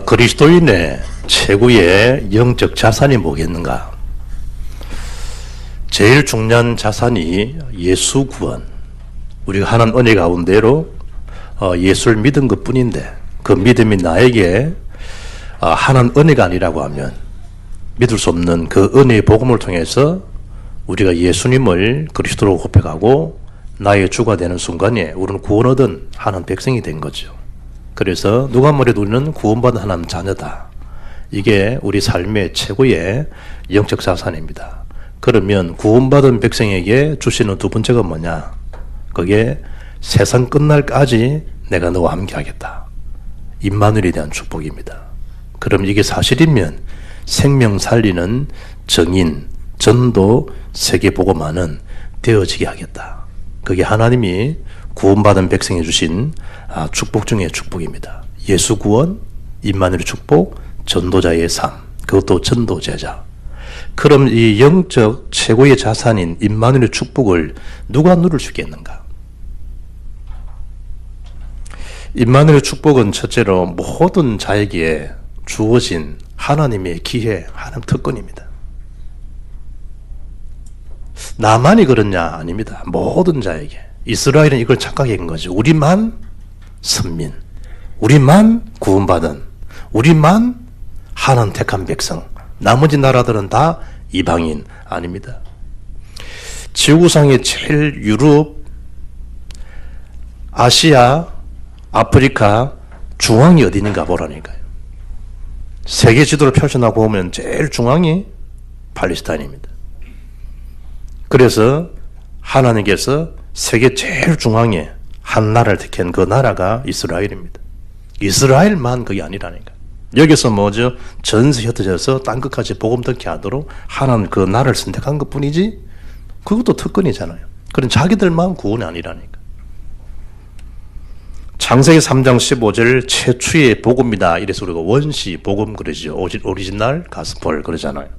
그리스도인의 최고의 영적 자산이 뭐겠는가? 제일 중요한 자산이 예수 구원. 우리가 하는 은혜 가운데로 예수를 믿은 것 뿐인데, 그 믿음이 나에게 하는 은혜가 아니라고 하면 믿을 수 없는 그 은혜의 복음을 통해서 우리가 예수님을 그리스도로 고백하고 나의 주가 되는 순간에 우리는 구원 얻은 하나님 백성이 된 거죠. 그래서 누가 뭐래도 우리는 구원받은 하나님 자녀다. 이게 우리 삶의 최고의 영적 자산입니다. 그러면 구원받은 백성에게 주시는 두 번째가 뭐냐? 그게 세상 끝날까지 내가 너와 함께 하겠다. 임마누엘에 대한 축복입니다. 그럼 이게 사실이면 생명 살리는 정인, 전도, 세계복음화는 되어지게 하겠다. 그게 하나님이 구원받은 백성에 주신 축복 중의 축복입니다. 예수 구원, 임마누엘의 축복, 전도자의 삶, 그것도 전도제자. 그럼 이 영적 최고의 자산인 임마누엘의 축복을 누가 누릴 수 있겠는가? 임마누엘의 축복은 첫째로 모든 자에게 주어진 하나님의 기회, 하나님 특권입니다. 나만이 그렇냐? 아닙니다. 모든 자에게. 이스라엘은 이걸 착각한 거죠. 우리만 선민, 우리만 구원받은, 우리만 하나님 택한 백성, 나머지 나라들은 다 이방인. 아닙니다. 지구상의 제일 유럽, 아시아, 아프리카 중앙이 어디 있는가 보라니까요. 세계 지도를 펼쳐나 보면 제일 중앙이 팔레스타인입니다. 그래서 하나님께서 세계 제일 중앙에 한 나라를 택한 그 나라가 이스라엘입니다. 이스라엘만 그게 아니라니까. 여기서 뭐죠? 전세 흩어져서 땅끝까지 복음 듣게 하도록 하나님 그 나라를 선택한 것 뿐이지, 그것도 특권이잖아요. 그런 자기들만 구원이 아니라니까. 창세기 3장 15절 최초의 복음이다. 이래서 우리가 원시 복음 그러죠. 오리지널 가스펠 그러잖아요.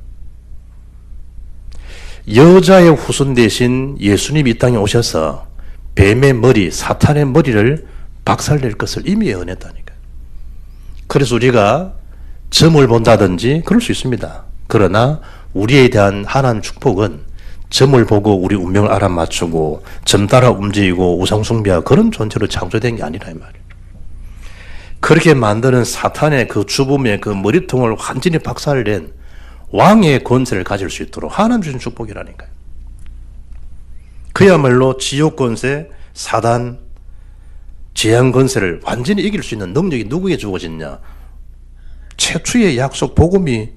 여자의 후손 대신 예수님이 이 땅에 오셔서 뱀의 머리, 사탄의 머리를 박살낼 것을 이미 예언했다니까요. 그래서 우리가 점을 본다든지 그럴 수 있습니다. 그러나 우리에 대한 하나님 축복은 점을 보고 우리 운명을 알아맞추고 점 따라 움직이고 우상숭배하고 그런 존재로 창조된 게 아니라 이 말이에요. 그렇게 만드는 사탄의 그 주범의 그 머리통을 완전히 박살낸 왕의 권세를 가질 수 있도록 하나님 주신 축복이라니까요. 그야말로 지옥 권세, 사단, 재앙 권세를 완전히 이길 수 있는 능력이 누구에게 주어졌냐? 최초의 약속 복음이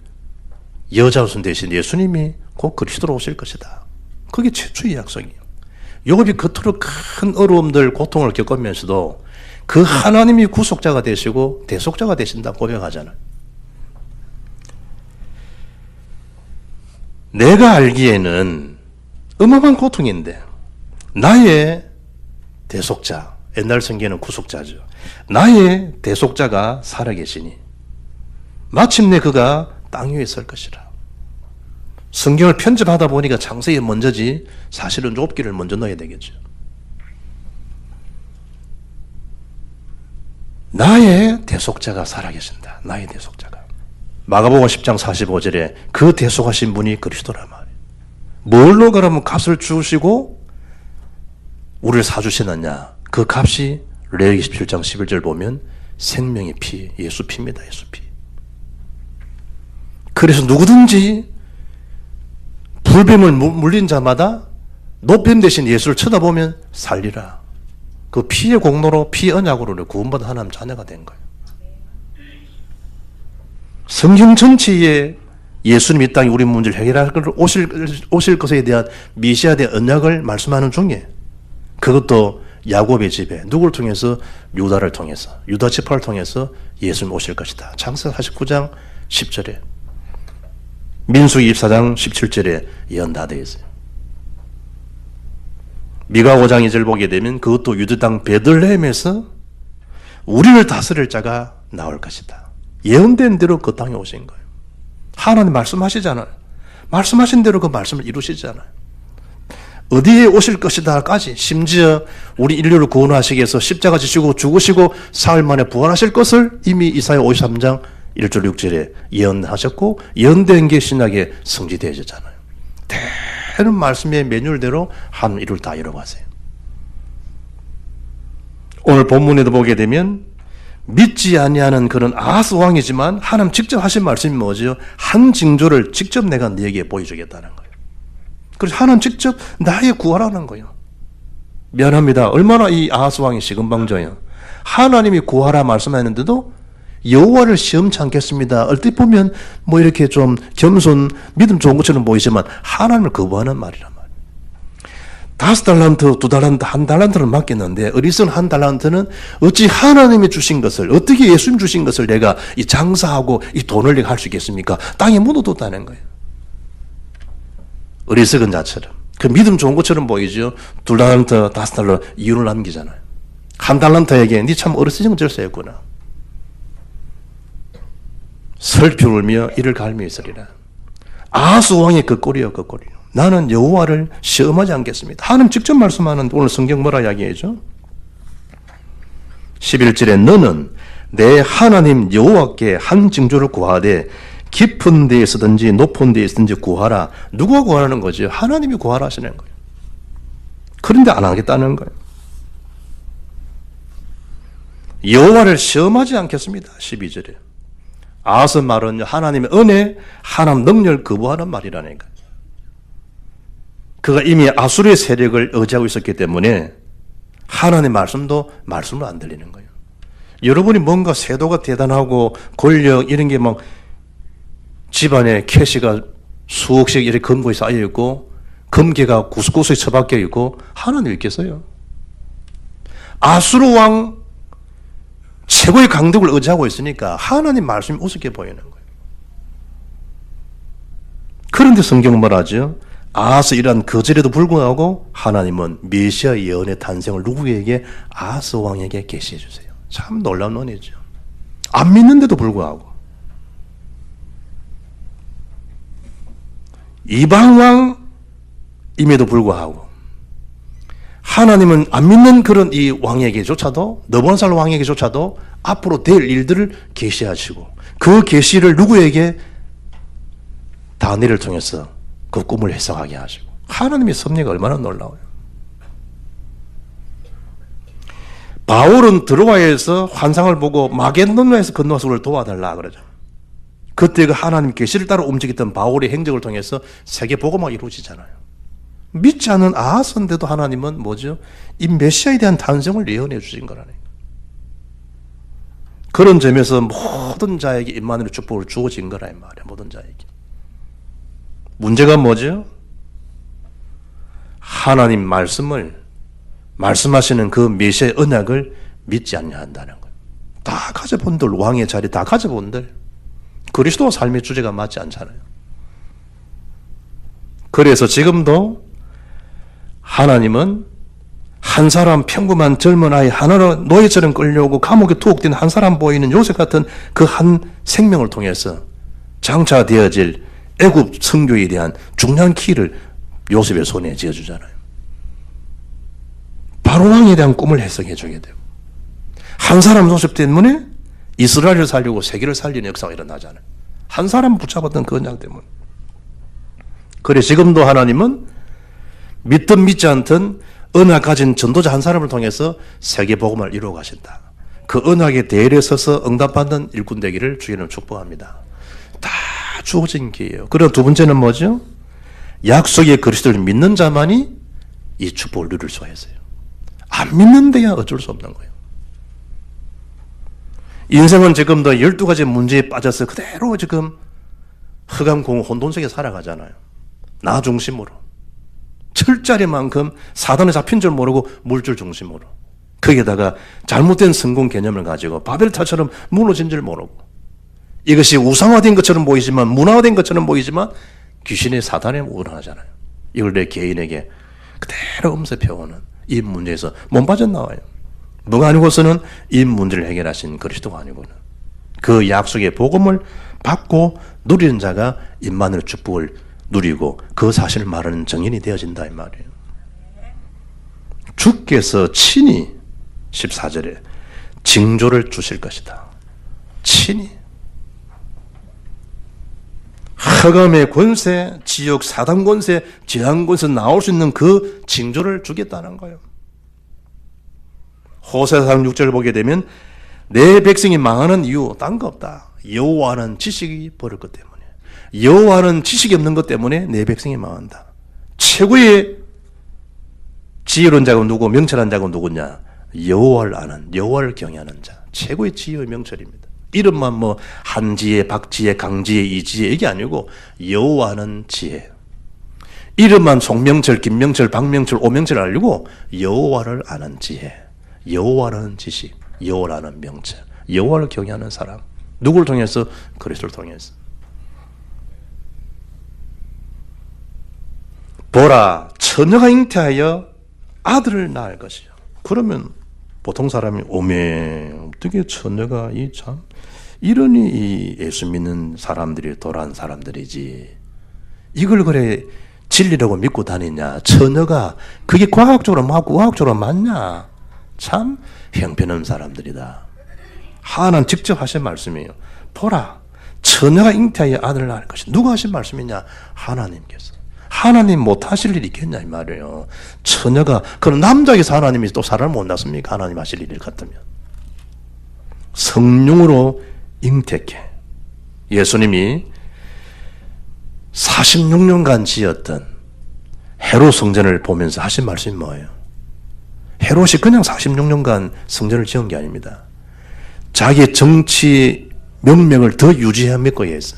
여자 후손 대신 예수님이 곧 그리스도로 오실 것이다. 그게 최초의 약속이에요. 욥이 그토록 큰 어려움들, 고통을 겪으면서도 그 하나님이 구속자가 되시고 대속자가 되신다 고백하잖아요. 내가 알기에는 어마어마한 고통인데 나의 대속자, 옛날 성경에는 구속자죠. 나의 대속자가 살아계시니 마침내 그가 땅 위에 설 것이라. 성경을 편집하다 보니까 창세기 먼저지 사실은 욥기를 먼저 넣어야 되겠죠. 나의 대속자가 살아계신다. 나의 대속자가. 마가복음 10장 45절에 그 대속하신 분이 그리스도란 말이에요. 뭘로 그러면 값을 주시고 우리를 사주시느냐? 그 값이 레위기 17장 11절 보면 생명의 피, 예수 피입니다. 예수 피. 그래서 누구든지 불뱀을 물린 자마다 노뱀 대신 예수를 쳐다보면 살리라. 그 피의 공로로, 피 언약으로 구원받은 하나님 자녀가 된 거예요. 성경 전체에 예수님 이 땅에 우리 문제를 해결할 오실 것에 대한 미시아에 대한 언약을 말씀하는 중에 그것도 야곱의 집에 누구를 통해서? 유다를 통해서, 유다 지파를 통해서 예수님 오실 것이다. 창세기 49장 10절에, 민수기 24장 17절에 예언 다 되어 있어요. 미가 5장 2절 보게 되면 그것도 유대 땅 베들레헴에서 우리를 다스릴 자가 나올 것이다. 예언된 대로 그 땅에 오신 거예요. 하나님 말씀하시잖아요. 말씀하신 대로 그 말씀을 이루시잖아요. 어디에 오실 것이다까지, 심지어 우리 인류를 구원하시기 위해서 십자가 지시고 죽으시고 사흘 만에 부활하실 것을 이미 이사야 53장 1절 6절에 예언하셨고, 예언된 게 신약에 성취되어졌잖아요. 대는 말씀의 매뉴얼대로 한 일을 다 이뤄가세요. 오늘 본문에도 보게 되면 믿지 아니하는 그런 아하스 왕이지만 하나님 직접 하신 말씀이 뭐죠? 한 징조를 직접 내가 너에게 보여주겠다는 거예요. 그래서 하나님 직접 나에게 구하라는 거예요. 미안합니다. 얼마나 이 아하스 왕이 시금방져요. 하나님이 구하라 말씀하는데도 여호와를 시험치 않겠습니다. 얼핏 보면 뭐 이렇게 좀 겸손, 믿음 좋은 것처럼 보이지만 하나님을 거부하는 말이란 말이에요. 5달란트, 2달란트, 1달란트를 맡겼는데 어리석은 1달란트는 어찌 하나님이 주신 것을, 어떻게 예수님 주신 것을 내가 이 장사하고 이 돈을 내가 할 수 있겠습니까? 땅에 묻어뒀다는 거예요. 어리석은 자처럼. 그 믿음 좋은 것처럼 보이죠. 2달란트, 5달러 이윤을 남기잖아요. 1달란트에게 니 참 어리석은 절세였구나. 슬피 울며 이를 갈미 있으리라. 아하스 왕의 그 꼴이요, 그 꼴이요. 나는 여호와를 시험하지 않겠습니다. 하나님 직접 말씀하는, 오늘 성경 뭐라 이야기해죠? 11절에 너는 내 하나님 여호와께 한 징조를 구하되 깊은 데에서든지 높은 데에서든지 구하라. 누가 구하라는 거죠? 하나님이 구하라 하시는 거예요. 그런데 안 하겠다는 거예요. 여호와를 시험하지 않겠습니다. 12절에. 아하스 말은 하나님의 은혜, 하나님 능력을 거부하는 말이라니까요. 그가 이미 아수르의 세력을 의지하고 있었기 때문에 하나님의 말씀으로 안 들리는 거예요. 여러분이 뭔가 세도가 대단하고 권력 이런 게 막 집안에 캐시가 수억씩 이렇게 금고에 쌓여 있고 금괴가 구석구석에 처박혀 있고 하나님 있겠어요? 아수르 왕 최고의 강덕을 의지하고 있으니까 하나님 말씀이 우습게 보이는 거예요. 그런데 성경은 뭐라죠? 아하스 이러한 거절에도 불구하고 하나님은 메시아 예언의 탄생을 누구에게? 아하스 왕에게 계시해 주세요. 참 놀라운 은혜죠. 안 믿는데도 불구하고 이방 왕임에도 불구하고 하나님은 안 믿는 그런 이 왕에게조차도, 느부갓네살 왕에게조차도 앞으로 될 일들을 계시하시고 그 계시를 누구에게? 다니엘을 통해서 그 꿈을 해석하게 하시고. 하나님의 섭리가 얼마나 놀라워요. 바울은 드로아에서 환상을 보고 마게돈나에서 건너와서 그를 도와달라 그러죠. 그때 그 하나님 계시를 따라 움직였던 바울의 행적을 통해서 세계 복음화가 이루어지잖아요. 믿지 않은 아하스인데도 하나님은 뭐죠? 이 메시아에 대한 탄생을 예언해 주신 거라네. 그런 점에서 모든 자에게 임마누엘 축복을 주어진 거라 이 말이야. 모든 자에게. 문제가 뭐죠? 하나님 말씀을, 말씀하시는 그 메시아의 언약을 믿지 않냐 한다는 거예요. 다 가져본들, 왕의 자리 다 가져본들, 그리스도와 삶의 주제가 맞지 않잖아요. 그래서 지금도 하나님은 한 사람, 평범한 젊은 아이 하나로 노예처럼 끌려오고 감옥에 투옥된 한 사람 보이는 요셉 같은 그 한 생명을 통해서 장차되어질 애굽 선교에 대한 중요한 키를 요셉의 손에 쥐어주잖아요. 바로 왕에 대한 꿈을 해석해 주게 되고, 한 사람 요셉 때문에 이스라엘을 살리고 세계를 살리는 역사가 일어나잖아요. 한 사람 붙잡았던 그 언약 때문에. 그래 지금도 하나님은 믿든 믿지 않든 언약 가진 전도자 한 사람을 통해서 세계 복음을 이루어 가신다. 그 언약의 대열에 서서 응답받는 일꾼 되기를 주님은 축복합니다. 다 주어진 기회예요. 그리고 두 번째는 뭐죠? 약속의 그리스도를 믿는 자만이 이 축복을 누릴 수가 있어요. 안 믿는 데야 어쩔 수 없는 거예요. 인생은 지금도 12가지 문제에 빠져서 그대로 지금 흑암공 혼돈 속에 살아가잖아요. 나 중심으로. 철자리만큼 사단에 잡힌 줄 모르고 물줄 중심으로. 거기에다가 잘못된 성공 개념을 가지고 바벨탑처럼 무너진 줄 모르고. 이것이 우상화된 것처럼 보이지만, 문화화된 것처럼 보이지만 귀신의 사단에 운하잖아요. 이걸 내 개인에게 그대로 엄습해오는 이 문제에서 못 빠져나와요. 뭐가 아니고서는 이 문제를 해결하신 그리스도가 아니고는 그 약속의 복음을 받고 누리는 자가 임마누엘 축복을 누리고 그 사실을 말하는 정인이 되어진다 이 말이에요. 주께서 친히 14절에 징조를 주실 것이다. 친히. 흑암의 권세, 지옥 사단 권세, 재앙 권세 나올 수 있는 그 징조를 주겠다는 거예요. 호세아서 6절 보게 되면 내 백성이 망하는 이유 딴 거 없다. 여호와는 지식이 버릴 것 때문에. 여호와는 지식이 없는 것 때문에 내 백성이 망한다. 최고의 지혜로운 자가 누구, 명철한 자가 누구냐? 여호와를 아는, 여호와를 경외하는 자. 최고의 지혜의 명철입니다. 이름만 뭐 한지혜, 박지혜, 강지혜, 이지혜 이게 아니고 여호와는 지혜. 이름만 송명철, 김명철, 박명철, 오명철 알고 여호와를 아는 지혜. 여호와라는 지식, 여호와라는 명철, 여호와를 경외하는 사람. 누구를 통해서? 그리스도를 통해서. 보라, 처녀가 잉태하여 아들을 낳을 것이요. 그러면 보통 사람이 오메 어떻게 처녀가 이 참 이러니 이 예수 믿는 사람들이 도란 사람들이지. 이걸 그래 진리라고 믿고 다니냐? 처녀가 그게 과학적으로 맞고 과학적으로 맞냐? 참 형편없는 사람들이다. 하나님 직접 하신 말씀이에요. 보라, 처녀가 잉태하여 아들을 낳을 것이다. 누가 하신 말씀이냐? 하나님께서. 하나님 못하실 일이 있겠냐 이 말이에요. 처녀가, 그럼 남자에게서 하나님이 또 사람을 못 낳습니까? 하나님 하실 일 같으면. 성령으로 잉태케. 예수님이 46년간 지었던 헤롯 성전을 보면서 하신 말씀이 뭐예요? 헤롯이 그냥 46년간 성전을 지은 게 아닙니다. 자기의 정치 명맥을 더 유지하기 위해서.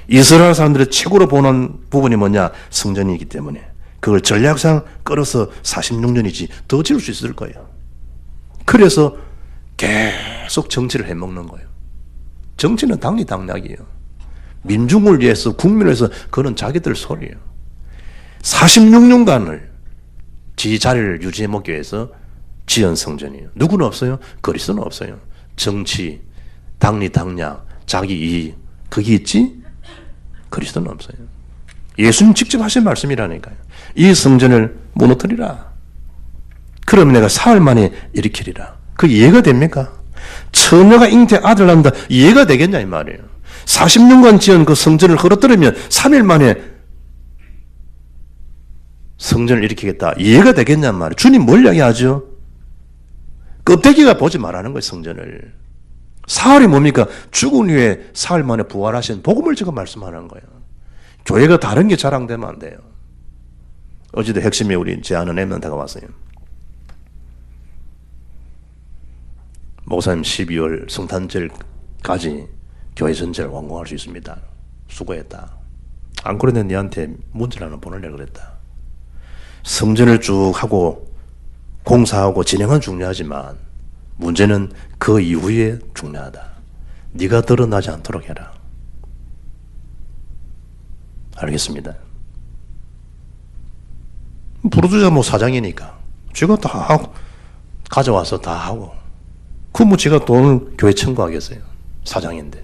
이스라엘 사람들이 최고로 보는 부분이 뭐냐? 성전이기 때문에 그걸 전략상 끌어서 46년이지 더 지을 수 있을 거예요. 그래서 계속 정치를 해먹는 거예요. 정치는 당리당략이에요. 민중을 위해서, 국민을 위해서 그는 자기들 소리예요. 46년간을 지 자리를 유지해먹기 위해서 지은 성전이에요. 누구는 없어요? 그리스도는 없어요. 정치, 당리당략, 자기 이익, 그게 있지? 그리스도는 없어요. 예수님 직접 하신 말씀이라니까요. 이 성전을 무너뜨리라. 그러면 내가 사흘 만에 일으키리라. 그 이해가 됩니까? 처녀가 잉태 아들 낳는다. 이해가 되겠냐 이 말이에요. 40년간 지은 그 성전을 흐트러뜨리면 3일 만에 성전을 일으키겠다. 이해가 되겠냐 말이에요. 주님 뭘 이야기하죠? 껍데기가 보지 말라는 거예요. 성전을. 사흘이 뭡니까? 죽은 후에 사흘 만에 부활하신 복음을 지금 말씀하는 거예요. 교회가 다른 게 자랑되면 안 돼요. 어제도 핵심에 우리 제 아는 엠런트가 왔어요. 목사님 12월 성탄절까지 교회 전체를 완공할 수 있습니다. 수고했다. 안 그러면 니한테 문자를 하나 보내려고 그랬다. 성전을 쭉 하고 공사하고 진행은 중요하지만 문제는 그 이후에 중요하다. 네가 드러나지 않도록 해라. 알겠습니다. 부르주자 뭐 사장이니까 제가 다 하고 가져와서 다 하고 그 뭐 제가 돈을 교회 청구하겠어요. 사장인데.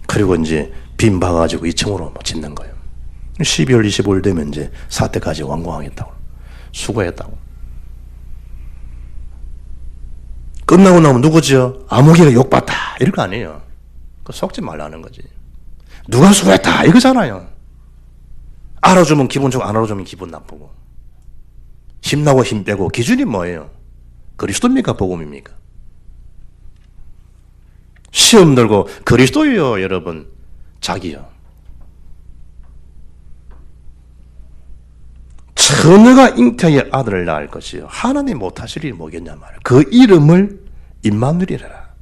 그리고 이제 빈 봐가지고 2층으로 짓는 거예요. 12월 25일 되면 이제 사태까지 완공하겠다고. 수고했다고. 끝나고 나면 누구죠? 아무개가 욕봤다. 이럴 거 아니에요. 속지 말라는 거지. 누가 수고했다. 이거잖아요. 알아주면 기분 좋고 안 알아주면 기분 나쁘고. 힘나고 힘 빼고. 기준이 뭐예요? 그리스도입니까? 복음입니까? 시험 들고 그리스도요 여러분. 자기요. 처녀가 잉태의 아들을 낳을 것이요. 하나님 못하실 일이 뭐겠냐 말이에요. 그 이름을 임마누엘이라.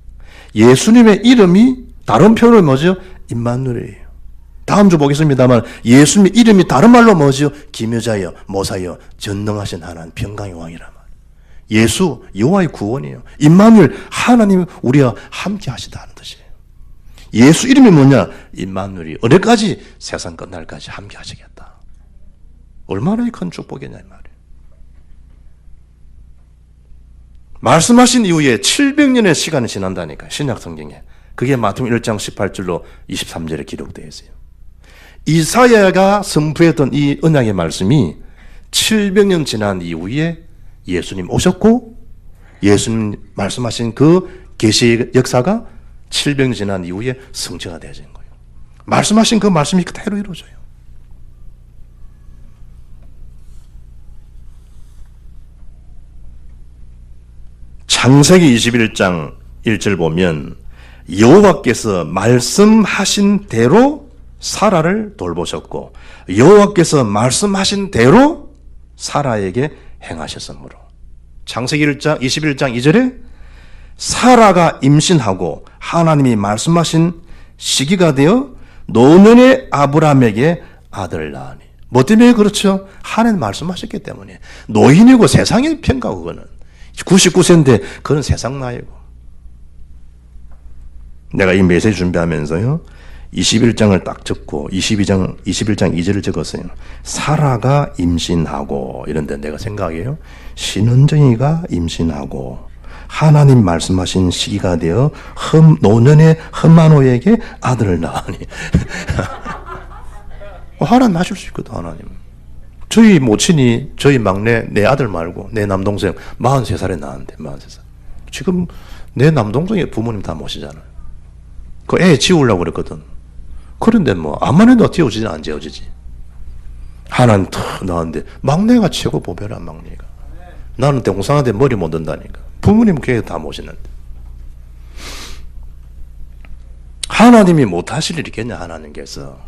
예수님의 이름이 다른 표현은 뭐죠? 임마누엘이에요. 다음 주 보겠습니다만 예수님의 이름이 다른 말로 뭐죠? 기묘자여, 모사여, 전능하신 하나님, 평강의 왕이라 말. 예수, 여호와의 구원이에요. 임마누엘, 하나님 우리와 함께 하시다는 뜻이에요. 예수 이름이 뭐냐? 임마누엘이 어디까지? 세상 끝날까지 함께 하시겠다. 얼마나 큰 축복이냐 이 말이에요. 말씀하신 이후에 700년의 시간이 지난다니까 신약 성경에. 그게 마태복음 1장 18절로 23절에 기록되어 있어요. 이사야가 선포했던 이 언약의 말씀이 700년 지난 이후에 예수님 오셨고 예수님 말씀하신 그 계시의 역사가 700년 지난 이후에 성취가 되어진 거예요. 말씀하신 그 말씀이 그대로 이루어져요. 창세기 21장 1절 보면 여호와께서 말씀하신 대로 사라를 돌보셨고 여호와께서 말씀하신 대로 사라에게 행하셨으므로. 창세기 21장 2절에 사라가 임신하고 하나님이 말씀하신 시기가 되어 노년의 아브라함에게 아들을 낳으니. 뭐 때문에 그렇죠? 하나님 말씀하셨기 때문에. 노인이고 세상의 평가 그거는. 99세인데 그건 세상 나이고. 내가 이 메시지 준비하면서요 21장을 딱 적고 21장 2절을 적었어요. 사라가 임신하고 이런데 내가 생각해요. 신은정이가 임신하고 하나님 말씀하신 시기가 되어 노년의 흠마노에게 아들을 낳으니. 하나님 하실 수 있거든. 하나님. 저희 모친이 저희 막내 내 아들 말고 내 남동생 43살에 낳았는데 43살. 지금 내 남동생의 부모님 다 모시잖아요. 그 애 지우려고 그랬거든. 그런데 뭐 암만 해도 지워지지 안 지워지지. 하나는 더 나은데 막내가 최고 보배란 막내가. 나는 동상한테 머리 못 든다니까. 부모님 교회 다 모시는데. 하나님이 못하실 일 있겠냐 하나님께서.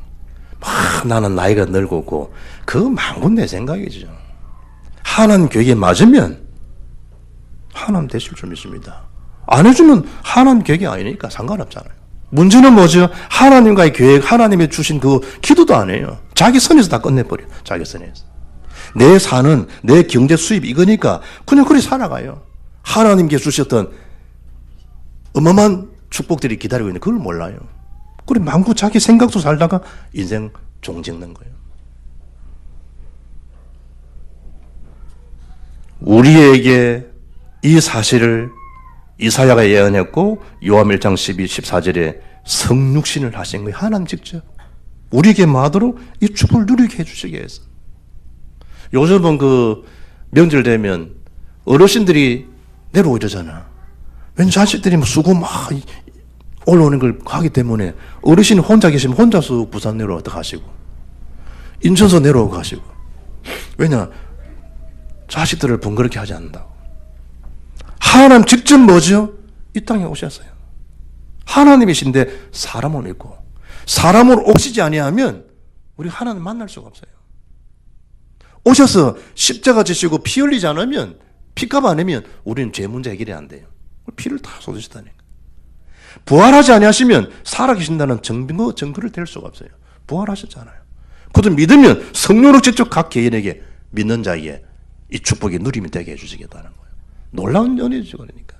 나는 나이가 늙었고 그거 망군 내 생각이죠. 하나님 계획에 맞으면 하나님 되실 줄 믿습니다. 안 해주면 하나님 계획이 아니니까 상관없잖아요. 문제는 뭐죠? 하나님과의 계획, 하나님이 주신 그 기도도 안 해요. 자기 선에서 다 끝내버려요. 자기 선에서. 내 사는, 내 경제 수입 이거니까 그냥 그렇게 살아가요. 하나님께 주셨던 어마어마한 축복들이 기다리고 있는데 그걸 몰라요. 그래 망구 자기 생각도 살다가 인생 종짓는 거예요. 우리에게 이 사실을 이사야가 예언했고 요한 1장 14절에 성육신을 하신 거예요. 하나님 직접 우리에게 마도록 이 축복을 누리게 해주시기 위해서. 요즘은 그 명절 되면 어르신들이 내려오고 이러잖아. 왠 자식들이 수고 막 올라오는 걸 하기 때문에 어르신이 혼자 계시면 혼자서 부산 내려왔다 가시고 인천서 내려오고 가시고. 왜냐? 자식들을 번거롭게 하지 않는다고. 하나님 직접 뭐죠? 이 땅에 오셨어요. 하나님이신데 사람을 믿고 사람을 오시지 아니하면 우리 하나님 만날 수가 없어요. 오셔서 십자가 지시고 피 흘리지 않으면 피값 안 내면 우리는 죄 문제 해결이 안 돼요. 피를 다 쏟으시다니까. 부활하지 아니하시면 살아계신다는 증거를 댈 수가 없어요. 부활하셨잖아요. 그것도 믿으면 성령으로 직접 각 개인에게 믿는 자에게 이 축복이 누림이 되게 해주시겠다는 거예요. 놀라운 은혜죠. 그러니까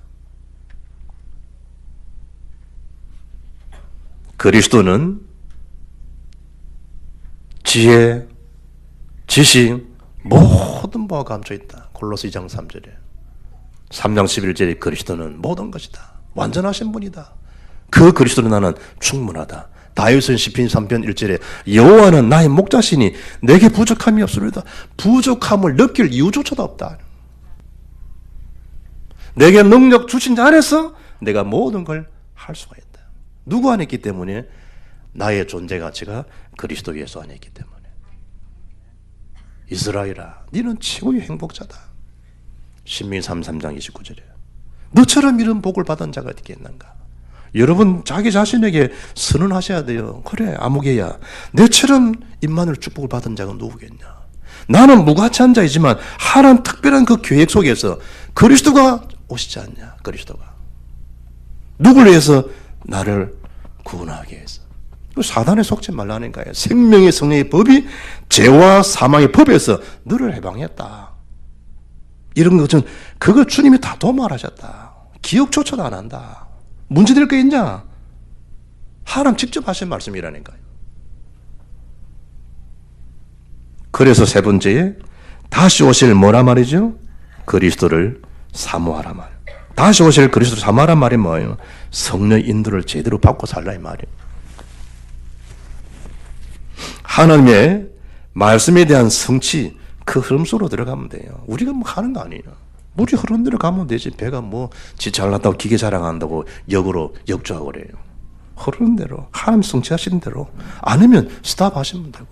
그리스도는 지혜, 지식 모든 바가 감춰있다. 골로새 2장 3절에 3장 11절에 그리스도는 모든 것이다. 완전하신 분이다. 그 그리스도로 나는 충분하다. 다윗은 시편 3편 1절에 여호와는 나의 목자시니 내게 부족함이 없으리다. 부족함을 느낄 이유조차도 없다. 내게 능력 주신 자 안에서 내가 모든 걸 할 수가 있다. 누구 안에 있기 때문에? 나의 존재 가치가 그리스도 예수 안에 있기 때문에. 이스라엘아, 너는 최고의 행복자다. 신명기 3장 29절에 너처럼 이런 복을 받은 자가 어디 있겠는가? 여러분 자기 자신에게 선언하셔야 돼요. 그래 아무개야, 너처럼 임마누엘 축복을 받은 자가 누구겠냐? 나는 무가치한 자이지만 하나님 특별한 그 계획 속에서 그리스도가 오시지 않냐? 그리스도가 누구를 위해서? 나를 구원하기 위해서. 사단에 속지 말라는 거예요. 생명의 성령의 법이 죄와 사망의 법에서 너를 해방했다. 이런 것은 그거 주님이 다 도말하셨다. 기억조차도 안 한다. 문제될 거 있냐? 하나님 직접 하신 말씀이라니까요. 그래서 세 번째에 다시 오실 뭐라 말이죠? 그리스도를 사모하라 말. 다시 오실 그리스도를 사모하란 말이 뭐예요? 성령 인도를 제대로 받고 살라 이 말이에요. 하나님의 말씀에 대한 성취, 그 흐름 속으로 들어가면 돼요. 우리가 뭐 하는 거 아니에요. 물이 흐르는 대로 가면 되지. 배가 뭐 지 잘났다고 기계 자랑한다고 역으로 역주하고 그래요. 흐르는 대로 하나님 성취하시는 대로 아니면 스탑하시면 되고.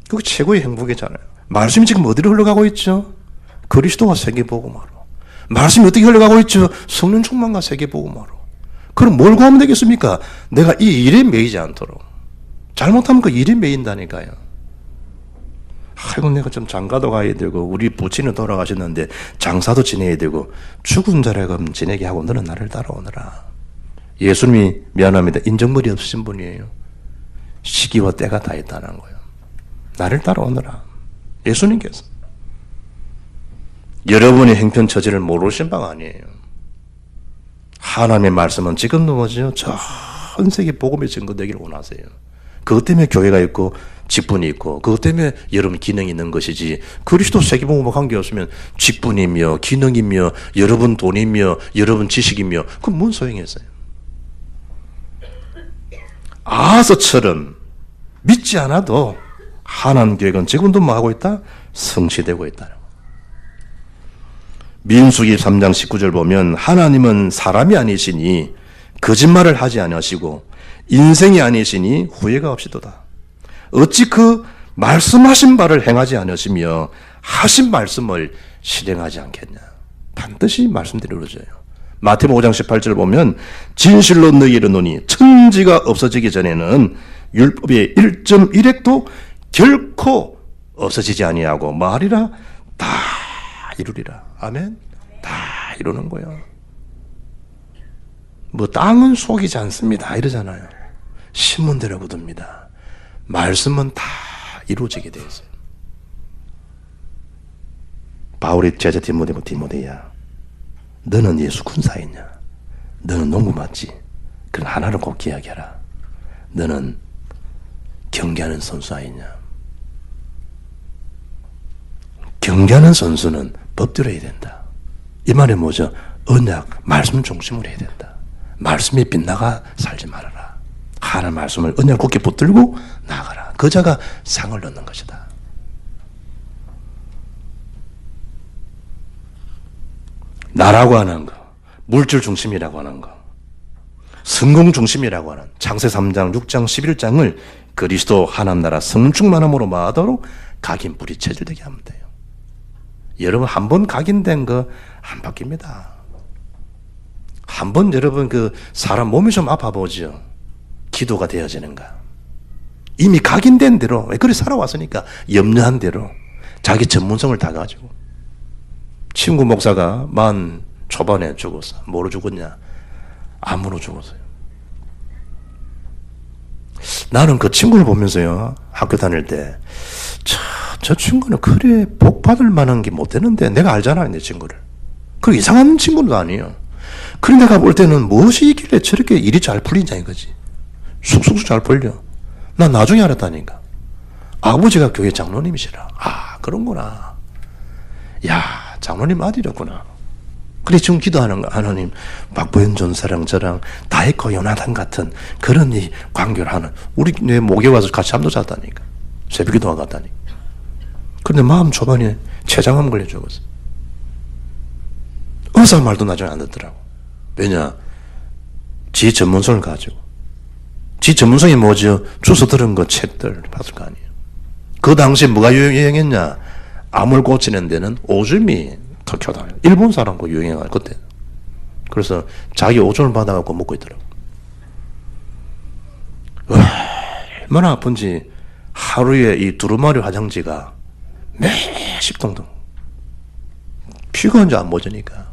그거 최고의 행복이잖아요. 말씀이 지금 어디로 흘러가고 있죠? 그리스도와 세계복음화로. 말씀이 어떻게 흘러가고 있죠? 성령 충만과 세계복음화로. 그럼 뭘 구하면 되겠습니까? 내가 이 일에 매이지 않도록. 잘못하면 그 일에 매인다니까요. 아이고, 내가 좀 장가도 가야 되고, 우리 부친은 돌아가셨는데, 장사도 지내야 되고, 죽은 자라금 지내게 하고, 너는 나를 따라오너라. 예수님이 미안합니다. 인정머리 없으신 분이에요. 시기와 때가 다 있다는 거예요. 나를 따라오너라. 예수님께서. 여러분의 행편처지를 모르신 바가 아니에요. 하나님의 말씀은 지금도 뭐죠? 전 세계 복음의 증거되기를 원하세요. 그것 때문에 교회가 있고 직분이 있고 그것 때문에 여러분 기능이 있는 것이지 그리스도 세계복음과 관계없으면 직분이며 기능이며 여러분 돈이며 여러분 지식이며 그건 뭔 소용이 있어요? 아하스처럼 믿지 않아도 하나님 계획은 지금도 뭐 하고 있다? 성취되고 있다. 민수기 3장 19절 보면 하나님은 사람이 아니시니 거짓말을 하지 아니하시고 인생이 아니시니 후회가 없이도다. 어찌 그 말씀하신 바를 행하지 않으시며 하신 말씀을 실행하지 않겠냐. 반드시 말씀대로 이루어져요. 마태복음 5장 18절 보면 진실로 너희에게 이르노니 천지가 없어지기 전에는 율법의 1.1획도 결코 없어지지 아니하고 말이라 다 이루리라. 아멘. 다 이루는 거예요. 뭐 땅은 속이지 않습니다 이러잖아요. 신문대로 거둡니다. 말씀은 다 이루어지게 되어 있어요. 바울의 제자 디모데야, 너는 예수 군사이냐? 너는 농구 맞지? 그럼 하나를 꼭 기억해라. 너는 경기하는 선수 아니냐? 경기하는 선수는 법대로 해야 된다. 이 말이 뭐죠? 언약, 말씀 중심으로 해야 된다. 말씀에 빗나가 살지 말아라. 하나님 말씀을 언약 굳게 붙들고 나가라. 그 자가 상을 얻는 것이다. 나라고 하는 거, 물질 중심이라고 하는 거, 성공 중심이라고 하는 창세 3장, 6장, 11장을 그리스도 하나님 나라 성령 충만함으로 마도록 각인 뿌리 체질되게 하면 돼요. 여러분 한 번 각인된 거 안 바뀝니다. 한 번 여러분 그 사람 몸이 좀 아파 보죠. 기도가 되어지는가. 이미 각인된 대로 왜 그리 살아왔으니까 염려한 대로 자기 전문성을 다 가지고 친구 목사가 만 초반에 죽었어. 뭐로 죽었냐? 암으로 죽었어요. 나는 그 친구를 보면서요 학교 다닐 때 저 친구는 그래 복 받을 만한 게 못 되는데 내가 알잖아 내 친구를. 그 이상한 친구도 아니에요. 그래 내가 볼 때는 무엇이 있길래 저렇게 일이 잘 풀리냐 이거지. 쑥쑥 잘 풀려. 난 나중에 알았다니까. 아버지가 교회 장로님이시라. 아 그런구나. 야 장로님 아들이었구나. 그래 지금 기도하는 거 하나님 박보현 전사랑 저랑 다이코 요나단 같은 그런 이 관계를 하는 우리 내 목에 와서 같이 잠도 잤다니까. 새벽기도와 갔다니까. 그런데 마음 초반에 췌장암 걸려 죽었어. 의사 말도 나중에 안 듣더라고. 왜냐? 지 전문성을 가지고. 지 전문성이 뭐죠? 주워 들은 거 책들 봤을 거 아니에요. 그 당시에 뭐가 유행했냐? 암을 고치는 데는 오줌이 터켜다. 일본 사람고 유행해가 그때. 그래서 자기 오줌을 받아갖고 먹고 있더라고. 얼마나 아픈지 하루에 이 두루마리 화장지가 몇십 통도 피가 이제 안 멎으니까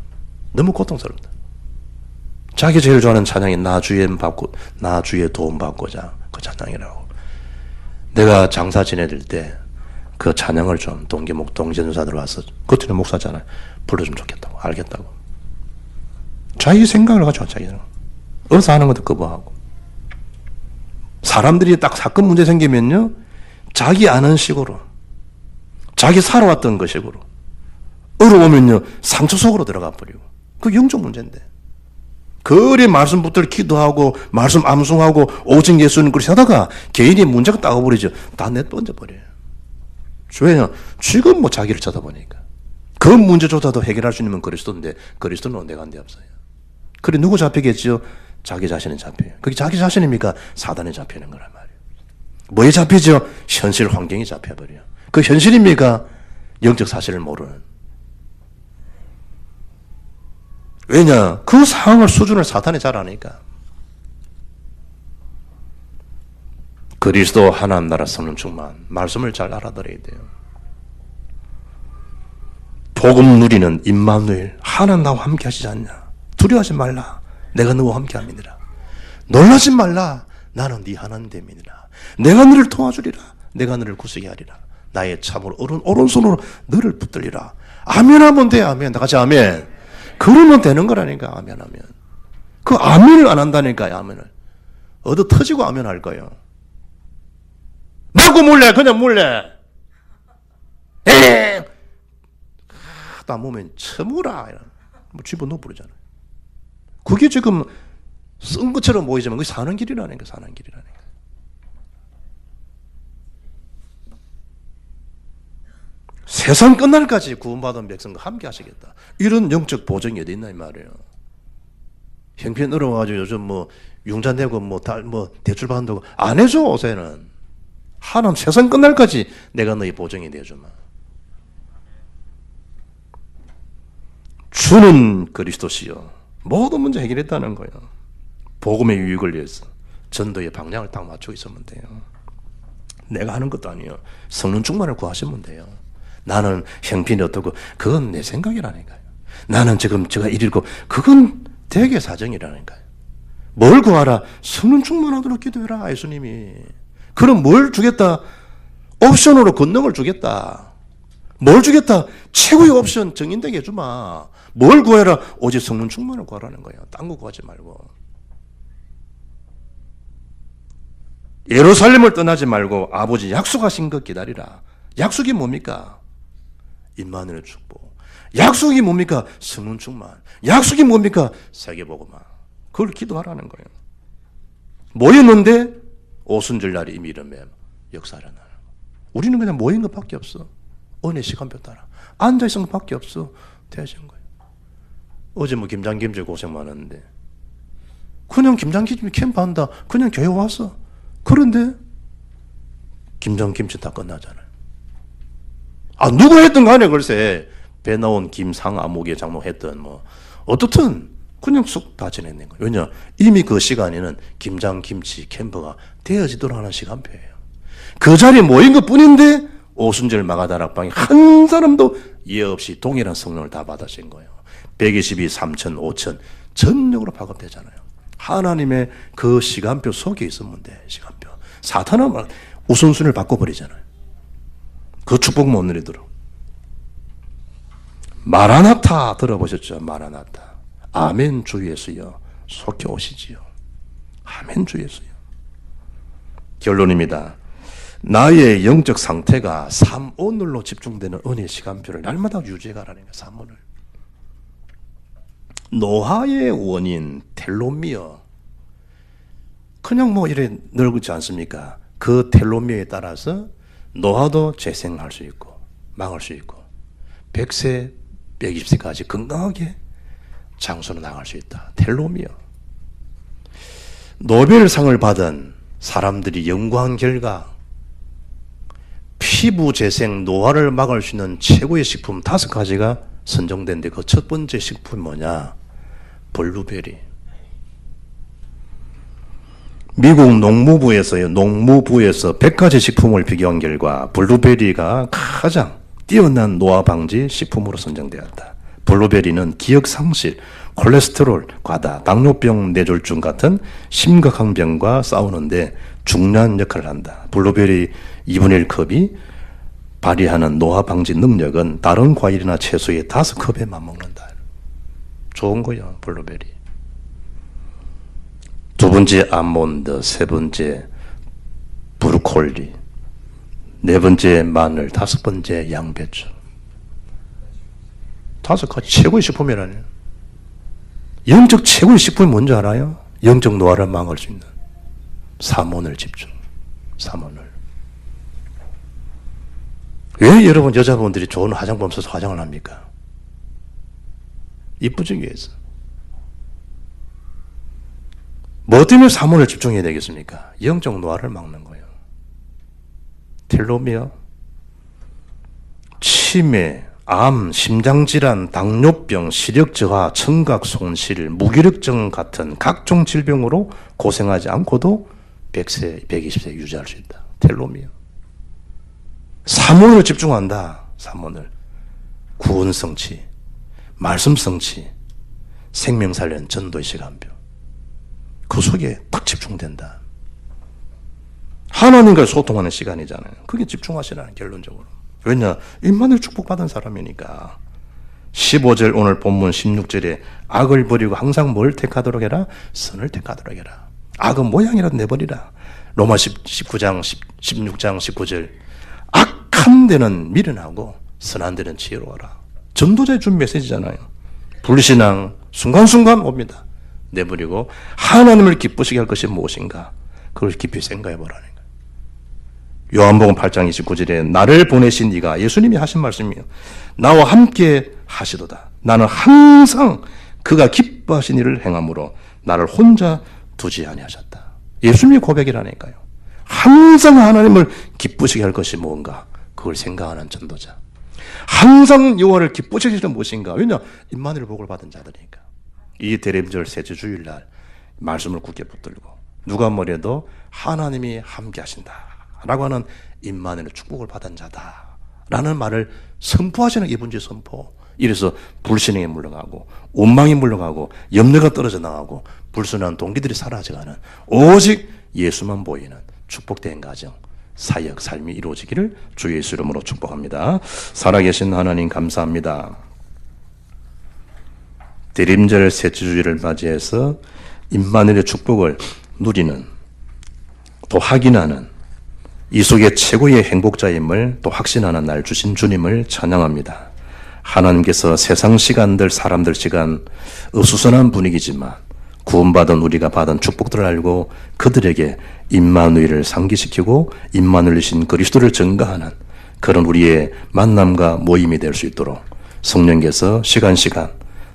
너무 고통스럽다. 자기 제일 좋아하는 찬양이 나 주의 도움 받고자 그 찬양이라고. 내가 장사 지내들 때 그 찬양을 좀 동기전사들 와서 그때는 목사잖아요. 불러주면 좋겠다고 알겠다고. 자기 생각을 가지고 자기는 어디서 하는 것도 거부하고. 사람들이 딱 사건 문제 생기면요 자기 아는 식으로 자기 살아왔던 것식으로 어려우면요 상처 속으로 들어가 버리고. 그 영적 문제인데 그리 말씀 붙들 기도하고 말씀 암송하고 오직 예수님 그렇게 하다가 개인이 문제가 따가버리죠. 다 내던져버려요. 왜냐? 지금 뭐 자기를 쳐다보니까. 그 문제조차도 해결할 수 있는 그리스도인데 그리스도는 내가 한 데 없어요. 그래 누구 잡히겠죠? 자기 자신이 잡혀요. 그게 자기 자신입니까? 사단에 잡히는 거란 말이에요. 뭐에 잡히죠? 현실 환경이 잡혀버려요. 그 현실입니까? 영적 사실을 모르는. 왜냐? 그 상황을 수준을 사탄이 잘 아니까. 그리스도 하나님 나라 성령 충만 말씀을 잘 알아들어야 돼요. 복음 누리는 임마누엘 하나님 나와 함께 하시지 않냐. 두려워하지 말라. 내가 너와 함께 함이니라. 놀라지 말라. 나는 네 하나님 됨이니라. 내가 너를 도와주리라. 내가 너를 구속하게 하리라. 나의 참으로 오른손으로 너를 붙들리라. 아멘 하면 돼. 아멘. 다 같이 아멘. 그러면 되는 거라니까. 아멘 하면. 그 아멘을 안 한다니까요. 아멘을. 얻어 터지고 아멘 할 거예요. 맞고 몰래 그냥 몰래. 에이. 다 보면 처무라. 뭐 집어넣어 버리잖아요. 그게 지금 쓴 것처럼 보이지만 그게 사는 길이라니까. 사는 길이라니까. 세상 끝날까지 구원받은 백성과 함께 하시겠다. 이런 영적 보증이 어디 있나 이 말이에요. 형편 어려워가지고 요즘 뭐 융자 내고 뭐 대출 받는다고 안 해줘 요새는. 하나님 세상 끝날까지 내가 너희 보증이 되어주마. 주는 그리스도시요 모든 문제 해결했다는 거예요. 복음의 유익을 위해서 전도의 방향을 딱 맞추고 있으면 돼요. 내가 하는 것도 아니에요. 성령 충만을 구하시면 돼요. 나는 형편이 어떻고 그건 내 생각이라니까요. 나는 지금 제가 이리고 그건 대개 사정이라니까요. 뭘 구하라? 성령 충만하도록 기도해라. 예수님이. 그럼 뭘 주겠다? 옵션으로 권능을 주겠다. 뭘 주겠다? 최고의 옵션 정인되게 해주마. 뭘 구해라? 오직 성령 충만을 구하라는 거예요. 딴 거 구하지 말고. 예루살렘을 떠나지 말고 아버지 약속하신 것 기다리라. 약속이 뭡니까? 임마누엘의 축복. 약속이 뭡니까? 성령 충만. 약속이 뭡니까? 세계복음화. 그걸 기도하라는 거예요. 모였는데 오순절날이 이미 이름에 역사를 하는. 우리는 그냥 모인 것밖에 없어. 은혜 시간표 따라 앉아있은 것밖에 없어. 되어진 거예요. 어제 뭐 김장김치 고생 많았는데 그냥 김장김치 캠프한다. 그냥 교회 와서. 그런데 김장김치 다 끝나잖아요. 아 누가 했든 간에 글쎄 배 나온 김상 아무개 장로 했던 뭐 어떻든 그냥 쑥 다 지냈는 거예요. 왜냐 이미 그 시간에는 김장김치 캠프가 되어지도록 하는 시간표예요. 그 자리에 모인 것 뿐인데 오순절 마가다락방에 한 사람도 예 없이 동일한 성령을 다 받으신 거예요. 122, 3천, 5천 전력으로 파급되잖아요. 하나님의 그 시간표 속에 있으면 돼. 시간표. 사탄은 우선순위를 바꿔버리잖아요. 그 축복 못 누리도록. 마라나타 들어보셨죠? 마라나타. 아멘 주 예수여 속히 오시지요. 아멘 주 예수여. 결론입니다. 나의 영적 상태가 3오늘로 집중되는 은혜 시간표를 날마다 유지해가라는 거예요. 3오늘. 노화의 원인 텔로미어. 그냥 뭐 이래 늙지 않습니까? 그 텔로미어에 따라서 노화도 재생할 수 있고 망할 수 있고 100세, 120세까지 건강하게 장수로 나갈 수 있다. 텔로미어. 노벨상을 받은 사람들이 연구한 결과 피부 재생, 노화를 막을 수 있는 최고의 식품 5가지가 선정된데 그 첫 번째 식품이 뭐냐? 블루베리. 미국 농무부에서 100가지 식품을 비교한 결과 블루베리가 가장 뛰어난 노화 방지 식품으로 선정되었다. 블루베리는 기억상실, 콜레스테롤, 과다, 당뇨병, 뇌졸중 같은 심각한 병과 싸우는데 중요한 역할을 한다. 블루베리 2분의 1컵이 발휘하는 노화 방지 능력은 다른 과일이나 채소의 5컵에 맞먹는다. 좋은 거야, 블루베리. 두 번째 아몬드, 세 번째 브로콜리, 네 번째 마늘, 5번째 양배추. 5가지 최고의 식품이라네요. 영적 최고의 식품이 뭔지 알아요? 영적 노화를 막을 수 있는 사모늘 집중. 사모늘. 왜 여러분 여자분들이 좋은 화장품 써서 화장을 합니까? 이쁘기 위해서. 뭐 때문에 사모를 집중해야 되겠습니까? 영적 노화를 막는 거예요. 텔로미어, 치매, 암, 심장질환, 당뇨병, 시력저하, 청각 손실, 무기력증 같은 각종 질병으로 고생하지 않고도 100세, 120세 유지할 수 있다. 텔로미어. 사모를 집중한다. 사모를. 구원성취, 말씀성취, 생명살련 전도의 시간표. 그 속에 딱 집중된다. 하나님과 소통하는 시간이잖아요. 그게 집중하시라는 결론적으로. 왜냐? 임마누엘 축복받은 사람이니까. 15절 오늘 본문 16절에 악을 버리고 항상 뭘 택하도록 해라? 선을 택하도록 해라. 악은 모양이라도 내버리라. 로마 19장 16장 19절 악한 데는 미련하고 선한 데는 지혜로워라. 전도자의 준 메시지잖아요. 불신앙 순간순간 옵니다. 내버리고 하나님을 기쁘시게 할 것이 무엇인가? 그걸 깊이 생각해 보라는 거예요. 요한복음 8장 29절에 나를 보내신 이가, 예수님이 하신 말씀이에요. 나와 함께 하시도다. 나는 항상 그가 기뻐하신 일을 행함으로 나를 혼자 두지 아니하셨다. 예수님의 고백이라니까요. 항상 하나님을 기쁘시게 할 것이 뭔가? 그걸 생각하는 전도자. 항상 여호와를 기쁘시게 하시는 무엇인가? 왜냐? 임마누엘 복을 받은 자들이니까. 이 대림절 셋째 주일날 말씀을 굳게 붙들고 누가 뭐래도 하나님이 함께 하신다 라고 하는 임마누엘의 축복을 받은 자다 라는 말을 선포하시는 이분주의 선포. 이래서 불신앙에 물러가고 원망이 물러가고 염려가 떨어져 나가고 불순한 동기들이 사라져가는 오직 예수만 보이는 축복된 가정, 사역, 삶이 이루어지기를 주 예수 이름으로 축복합니다. 살아계신 하나님 감사합니다. 대림절 셋째 주일을 맞이해서 임마누엘의 축복을 누리는, 또 확인하는, 이 속에 최고의 행복자임을 또 확신하는 날 주신 주님을 찬양합니다. 하나님께서 세상 시간들, 사람들 시간 어수선한 분위기지만 구원받은 우리가 받은 축복들을 알고 그들에게 임마누엘을 상기시키고 임마누엘이신 그리스도를 증거하는 그런 우리의 만남과 모임이 될 수 있도록 성령께서 시간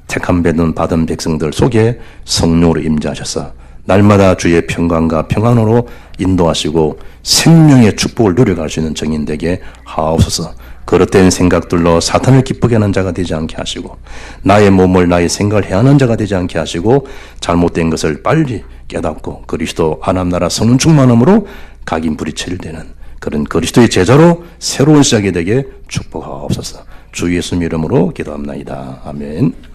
택함 받은 백성들 속에 성령으로 임재하셔서 날마다 주의 평강과 평안으로 인도하시고 생명의 축복을 누려갈 수 있는 정인 되게 하옵소서. 그릇된 생각들로 사탄을 기쁘게 하는 자가 되지 않게 하시고 나의 몸을 나의 생각을 해하는 자가 되지 않게 하시고 잘못된 것을 빨리 깨닫고 그리스도 하나님 나라 성령 충만함으로 각인불이 체질되는 그런 그리스도의 제자로 새로운 시작이 되게 축복하옵소서. 주 예수 이름으로 기도합나이다. 아멘.